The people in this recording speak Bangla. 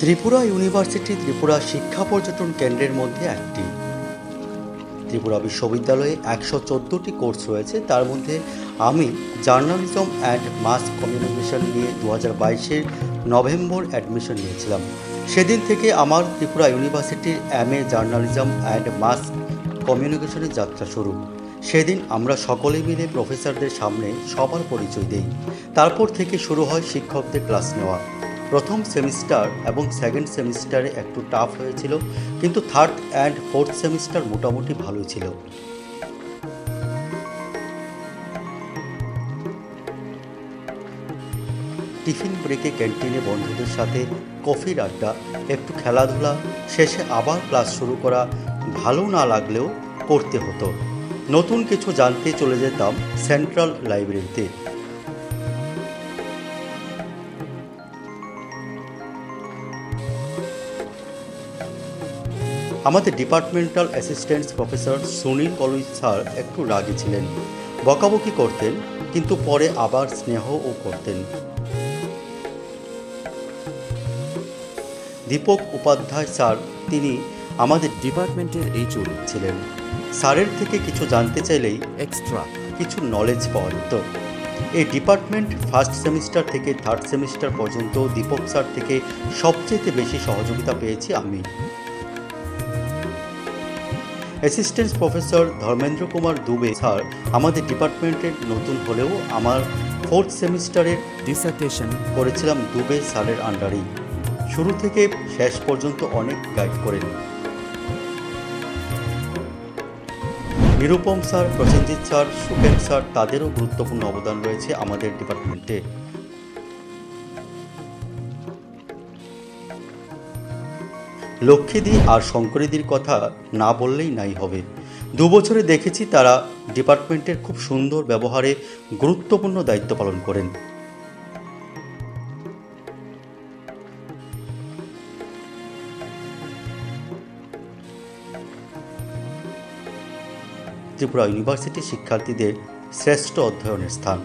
ত্রিপুরা ইউনিভার্সিটি ত্রিপুরা শিক্ষা পর্যটন কেন্দ্রের মধ্যে একটি। ত্রিপুরা বিশ্ববিদ্যালয়ে ১১৪টি কোর্স রয়েছে, তার মধ্যে আমি জার্নালিজম অ্যান্ড মাস কমিউনিকেশন নিয়ে 2022-এর নভেম্বর অ্যাডমিশন নিয়েছিলাম। সেদিন থেকে আমার ত্রিপুরা ইউনিভার্সিটির MA জার্নালিজম অ্যান্ড মাস কমিউনিকেশনের যাত্রা শুরু। সেদিন আমরা সকলে মিলে প্রফেসরদের সামনে সবার পরিচয় দিই। তারপর থেকে শুরু হয় শিক্ষকদের ক্লাস নেওয়া। প্রথম সেমিস্টার এবং সেকেন্ড সেমিস্টারে একটু টাফ হয়েছিল, কিন্তু থার্ড অ্যান্ড ফোর্থ সেমিস্টার মোটামুটি ভালোই ছিল। টিফিন ব্রেকে ক্যান্টিনে বন্ধুদের সাথে কফির আড্ডা, একটু খেলাধুলা, শেষে আবার ক্লাস শুরু করা ভালো না লাগলেও করতে হতো। নতুন কিছু জানতে চলে যেতাম সেন্ট্রাল লাইব্রেরিতে। আমাদের departmental assistant professor Sunil Kolui sir একটু রাগী ছিলেন, বকাবকি করতেন, কিন্তু পরে আবার স্নেহও করতেন। দীপক উপাধ্যায় স্যার, তিনি আমাদের ডিপার্টমেন্টের HOD ছিলেন। স্যারের থেকে কিছু জানতে চাইলেই এক্সট্রা কিছু নলেজ পাওয়া যেত। এই ডিপার্টমেন্ট ফার্স্ট সেমিস্টার থেকে থার্ড সেমিস্টার পর্যন্ত দীপক স্যার থেকে সবচেয়ে বেশি সহযোগিতা পেয়েছি আমি। Assistant professor Dharmendra Kumar Dubey sir আমাদের ডিপার্টমেন্টের নতুন হলেও আমার ফোর্থ সেমিস্টারের ডিসার্টেশন করেছিলাম দুবে স্যারের আন্ডারেই। শুরু থেকে শেষ পর্যন্ত অনেক গাইড করেন। Nirupam sir, Prosenjit sir, সুপেন sir, তাদেরও গুরুত্বপূর্ণ অবদান রয়েছে আমাদের ডিপার্টমেন্টে। লক্ষ্মীদি আর শঙ্করীদির কথা না বললেই নাই হবে। 2 বছরে দেখেছি তারা ডিপার্টমেন্টের খুব সুন্দর ব্যবহারে গুরুত্বপূর্ণ দায়িত্ব পালন করেন। ত্রিপুরা ইউনিভার্সিটি শিক্ষার্থীদের শ্রেষ্ঠ অধ্যয়নের স্থান।